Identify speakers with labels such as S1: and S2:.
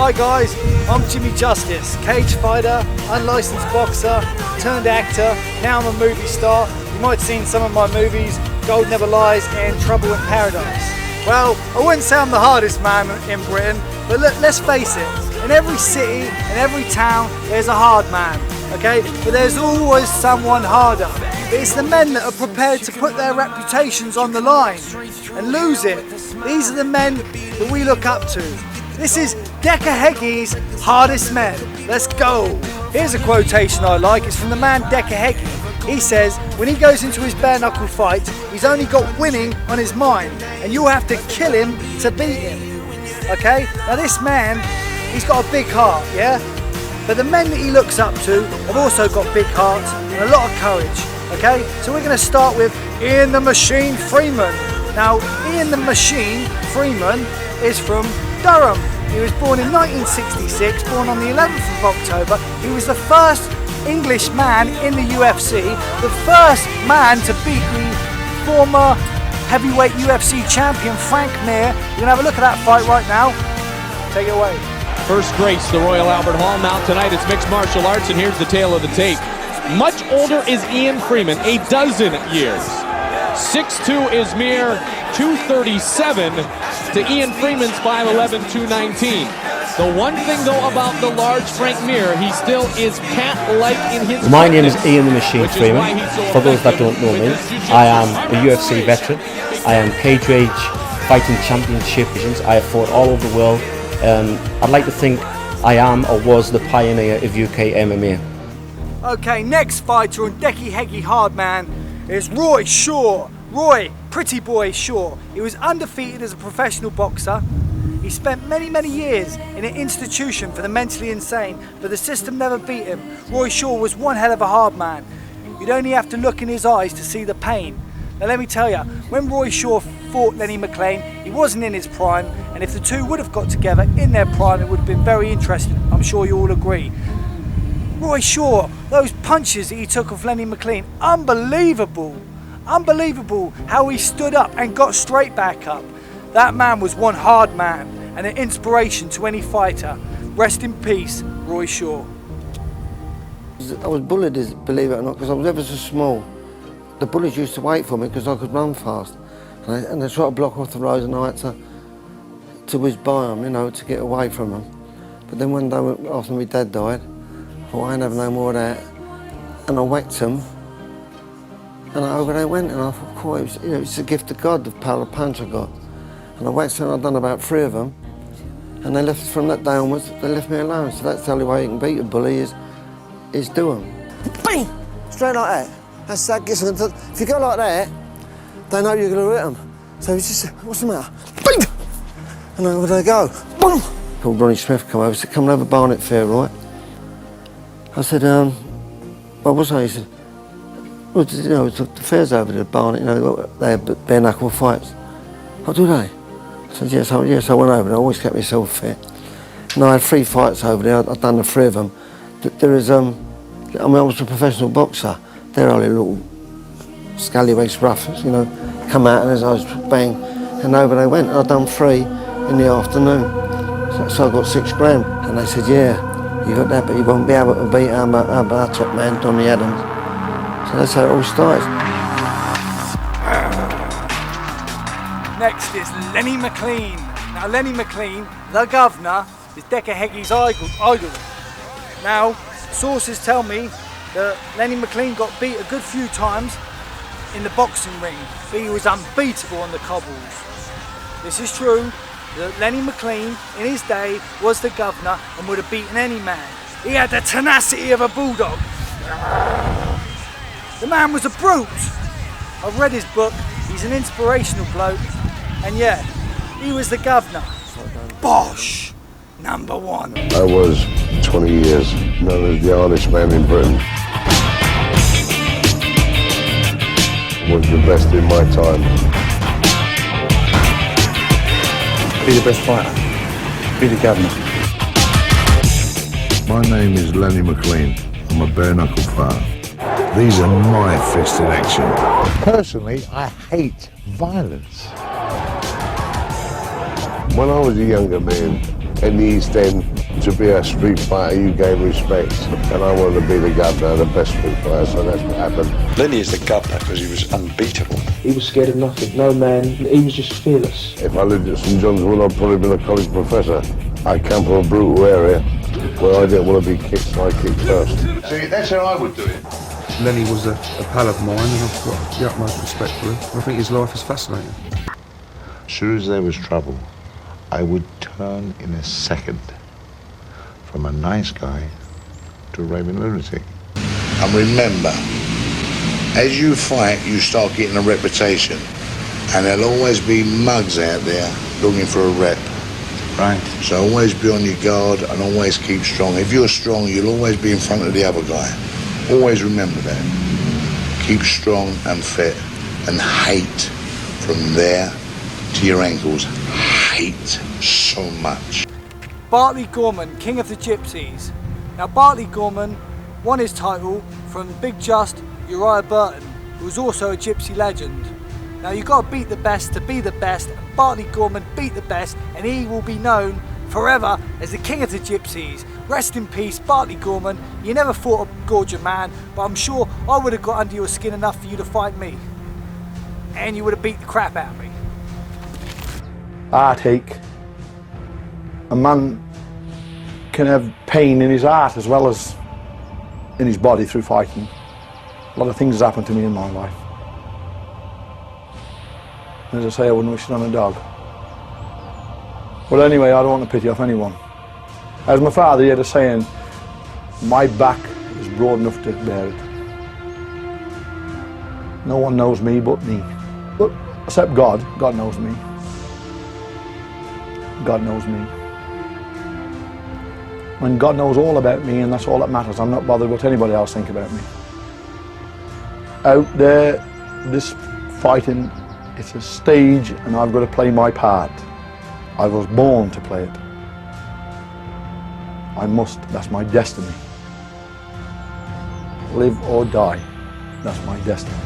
S1: Hi guys, I'm Jimmy Justice, cage fighter, unlicensed boxer, turned actor, now I'm a movie star. You might have seen some of my movies, Gold Never Lies and Trouble in Paradise. Well, I wouldn't say I'm the hardest man in Britain, but let's face it, in every city, in every town, there's a hard man, okay? But there's always someone harder. But it's the men that are prepared to put their reputations on the line and lose it. These are the men that we look up to. This is Decca Heggie's Hardest Men. Let's go. Here's a quotation I like. It's from the man Decca Heggie. He says, when he goes into his bare knuckle fight, he's only got winning on his mind, and you'll have to kill him to beat him. Okay? Now this man, he's got a big heart, yeah? But the men that he looks up to have also got big hearts and a lot of courage. Okay? So we're going to start with Ian the Machine Freeman. Now, Ian the Machine Freeman is from Durham. He was born in 1966, born on the 11th of October. He was the first English man in the UFC, the first man to beat the former heavyweight UFC champion Frank Mir. You're going to have a look at that fight right now. Take it away.
S2: First Grace, the Royal Albert Hall. Now tonight it's mixed martial arts, and here's the tale of the tape. Much older is Ian Freeman, a dozen years. 6'2" is Mir, 237 to Ian Freeman's 5'11", 219. The one thing though about the large Frank Mir, he still is cat-like in his
S3: My name is Ian the Machine Freeman. For those that don't know me, I am a UFC veteran. I am cage rage fighting championship. I have fought all over the world. I'd like to think I am or was the pioneer of UK MMA.
S1: Okay, next fighter on Decca Heggie Hardman is Roy Shaw. Roy, pretty boy Shaw. He was undefeated as a professional boxer. He spent many years in an institution for the mentally insane, but the system never beat him. Roy Shaw was one hell of a hard man. You'd only have to look in his eyes to see the pain. Now let me tell you, when Roy Shaw fought Lenny McClean, he wasn't in his prime, and if the two would have got together in their prime, it would have been very interesting. I'm sure you all agree. Roy Shaw, those punches that he took of Lenny McClean, unbelievable. Unbelievable how he stood up and got straight back up. That man was one hard man and an inspiration to any fighter. Rest in peace, Roy Shaw.
S4: I was bullied, believe it or not, because I was ever so small. The bullies used to wait for me because I could run fast. And they tried to block off the road, and I had to whiz by them, you know, to get away from them. But then one day after my dad died, I thought I ain't have no more of that. And I whacked them. And over they went, and I thought, cool, it's a gift of God, the power of punch I got. And I whacked them, I'd done about 3 of them. And they left, from that day onwards, they left me alone. So that's the only way you can beat a bully is do them. Bang! Straight like that. That's that gets them. If you go like that, they know you're going to hit them. So it's just, what's the matter? Bang! And over they go. Boom! Called Ronnie Smith come over, he said, come and have a Barnet fair, right? I said, what was I? He said, well, you know, the fair's over there, Barnet, you know, they have bare knuckle fights. Oh, do they? I said, yes, I went over there, I always kept myself fit. And I had 3 fights over there, I'd done the 3 of them. There is, I was a professional boxer. They're only little scallywags roughers, you know, come out and as I was bang, and over they went. I'd done 3 in the afternoon. So I got 6 grand. And they said, yeah, you got that, but you won't be able to beat our top man, Donny Adams. So that's how it all started.
S1: Next is Lenny McClean. Now Lenny McClean, the governor, is Decca Heggie's idol. Now, sources tell me that Lenny McClean got beat a good few times in the boxing ring, but he was unbeatable on the cobbles. This is true, that Lenny McClean in his day was the governor and would have beaten any man. He had the tenacity of a bulldog. The man was a brute. I've read his book, he's an inspirational bloke, and yeah, he was the governor. Bosh, #1.
S5: I was 20 years known as the hardest man in Britain. Was the best in my time.
S6: Be the best fighter. Be the governor.
S5: My name is Lenny McClean. I'm a bare knuckle fighter. These are my fists in action. Personally, I hate violence. When I was a younger man, in the East End to be a street fighter, you gave respect. And I wanted to be the governor, the best street fighter, so that's what happened.
S7: Lenny is the governor because he was unbeatable.
S8: He was scared of nothing, no man, he was just fearless.
S5: If I lived at St John's Wood, I'd probably been a college professor. I come from a brutal area where I didn't want to be kicked, so I kicked first.
S7: See, that's how I would do it.
S6: Lenny was a pal of mine, and I've got the utmost respect for him. I think his life is fascinating.
S5: As soon as there was trouble, I would turn in a second from a nice guy to a raving lunatic.
S9: And remember, as you fight, you start getting a reputation. And there'll always be mugs out there looking for a rep.
S5: Right.
S9: So always be on your guard and always keep strong. If you're strong, you'll always be in front of the other guy. Always remember that. Keep strong and fit and hate from there to your ankles. Hate so much.
S1: Bartley Gorman, King of the Gypsies. Now Bartley Gorman won his title from Big Just Uriah Burton, who was also a gypsy legend. Now you've got to beat the best to be the best, and Bartley Gorman beat the best, and he will be known forever as the King of the Gypsies. Rest in peace, Bartley Gorman. You never fought a gorgeous man, but I'm sure I would have got under your skin enough for you to fight me. And you would have beat the crap out of me.
S10: Heartache. A man can have pain in his heart as well as in his body through fighting. A lot of things have happened to me in my life. As I say, I wouldn't wish it on a dog. But anyway, I don't want to pity off anyone. As my father, he had a saying, my back is broad enough to bear it. No one knows me but me. But except God. God knows me. God knows me. When God knows all about me, and that's all that matters, I'm not bothered what anybody else think about me. Out there, this fighting, it's a stage, and I've got to play my part. I was born to play it. I must, that's my destiny. Live or die, that's my destiny.